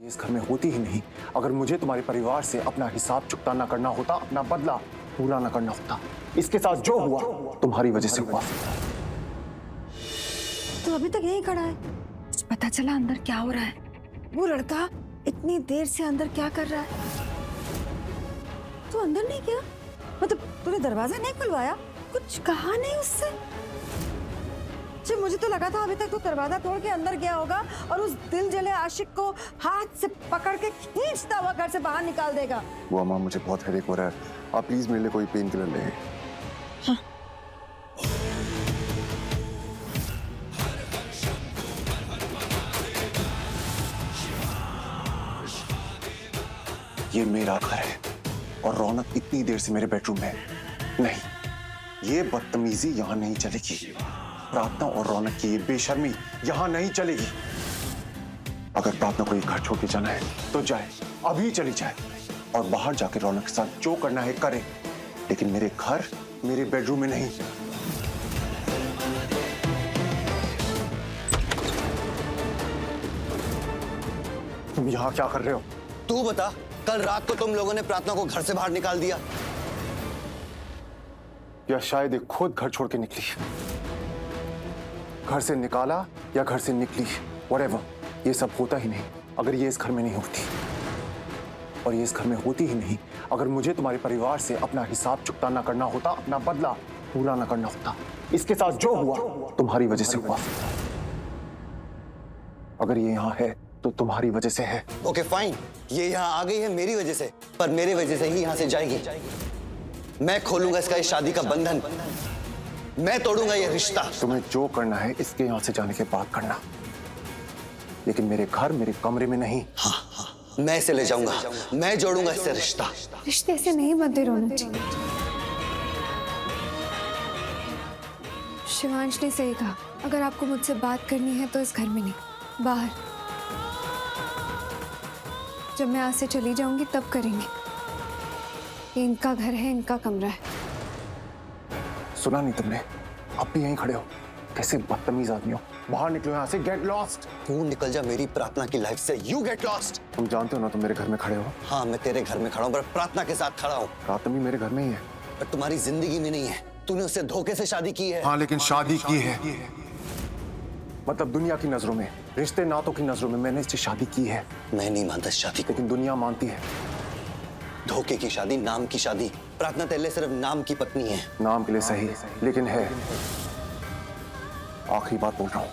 इस घर में होती ही नहीं अगर मुझे तुम्हारे परिवार से अपना हिसाब चुकता ना करना होता, अपना बदला पूरा ना करना होता। इसके साथ जो हुआ तुम्हारी वजह से हुआ। तो अभी तक यहीं खड़ा है, कुछ पता चला अंदर क्या हो रहा है? वो लड़का इतनी देर से अंदर क्या कर रहा है? तू अंदर नहीं गया? मतलब तूने दरवाजा नहीं खुलवाया? कुछ कहा नहीं उससे? जब मुझे तो लगा था अभी तक तू दरवाजा तोड़ के अंदर गया होगा और उस दिल जले आशिक को हाथ से पकड़ के खींचता हुआ घर से बाहर निकाल देगा। वो अम्मा मुझे बहुत हेडेक हो रहा है, आप प्लीज मेरे लिए कोई पेन किलर ले। हाँ। ये मेरा घर है और रौनक इतनी देर से मेरे बेडरूम में है। नहीं, ये बदतमीजी यहाँ नहीं चलेगी। प्रार्थना और रौनक की ये बेशर्मी यहाँ नहीं चलेगी। अगर प्रार्थना को ये घर छोड़ के जाना है तो जाए, अभी चली जाए और बाहर जाकर रौनक के साथ जो करना है करे, लेकिन मेरे घर, मेरे बेडरूम में नहीं। तुम यहाँ क्या कर रहे हो? तू बता, कल रात को तुम लोगों ने प्रार्थना को घर से बाहर निकाल दिया या शायद ये खुद घर छोड़ के निकली। घर से निकाला या घर से निकली, व्हाटएवर, ये सब होता ही नहीं अगर ये इस घर में नहीं होती। और ये इस घर में होती ही नहीं अगर मुझे तुम्हारे परिवार से अपना हिसाब चुकता ना करना होता, अपना बदला पूरा ना करना होता। इसके साथ जो हुआ तुम्हारी वजह से हुआ। अगर ये यहाँ है तो तुम्हारी वजह से है। ओके फाइन, ये यहाँ आ गई है मेरी वजह से, पर मेरे वजह से ही यहाँ से जाएगी। मैं खोलूंगा इसका इस शादी का बंधन, मैं तोड़ूंगा ये रिश्ता। तुम्हें जो करना है इसके यहाँ से जाने के बाद करना, लेकिन मेरे घर, मेरे कमरे में नहीं। हाँ, मैं इसे ले जाऊंगा, मैं जोड़ूंगा इससे रिश्ता। रिश्ते ऐसे नहीं बनते रौनक जी। शिवांश ने सही कहा, अगर आपको मुझसे बात करनी है तो इस घर में नहीं, बाहर। जब मैं आज से चली जाऊंगी तब करेंगे। ये इनका घर है, इनका कमरा है। सुना नहीं तुमने? अब भी यहीं खड़े हो? कैसे बदतमीज आदमी हो। बाहर निकलो यहाँ से, गेट लॉस्ट। तू निकल जा मेरी प्रार्थना की लाइफ से, यू गेट लॉस्ट। तुम जानते हो ना तुम मेरे घर में खड़े हो। हाँ, मैं तेरे घर में खड़ा हूँ, पर प्रार्थना के साथ खड़ा हूँ। प्रार्थना भी मेरे घर में ही है। पर तुम्हारी जिंदगी में नहीं है, तूने उससे धोखे से शादी की है। हाँ, लेकिन शादी की है। मतलब दुनिया की नजरों में, रिश्ते नातों की नजरों में मैंने इससे शादी की है। मैं नहीं मानता इस शादी को। लेकिन दुनिया मानती है। धोखे की शादी, नाम की शादी। प्रार्थना तेरे लिए सिर्फ नाम की पत्नी है। नाम के लिए सही, लेकिन है। आखिरी बात बोल रहा हूँ,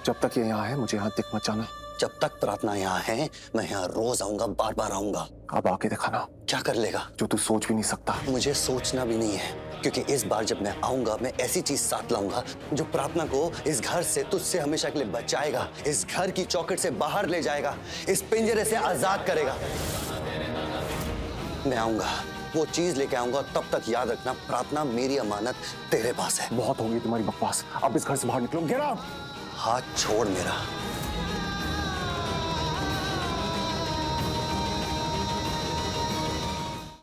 जब तक ये यहाँ है मुझे यहाँ दिख मत जाना। जब तक प्रार्थना यहाँ है मैं यहाँ रोज आऊंगा, बार बार आऊंगा। अब आके दिखाना क्या कर लेगा? जो तू सोच भी नहीं सकता। मुझे सोचना भी नहीं है, क्योंकि इस बार जब मैं आऊंगा मैं ऐसी चीज साथ लाऊंगा जो प्रार्थना को इस घर से, तुझसे हमेशा के लिए बचाएगा, इस घर की चौखट से बाहर ले जाएगा, इस पिंजरे से आजाद करेगा। मैं आऊंगा, वो चीज लेके आऊंगा। तब तक याद रखना, प्रार्थना मेरी अमानत तेरे पास है। बहुत होगी तुम्हारी बकवास, अब इस घर से बाहर निकलो। Get out. हाथ छोड़ मेरा।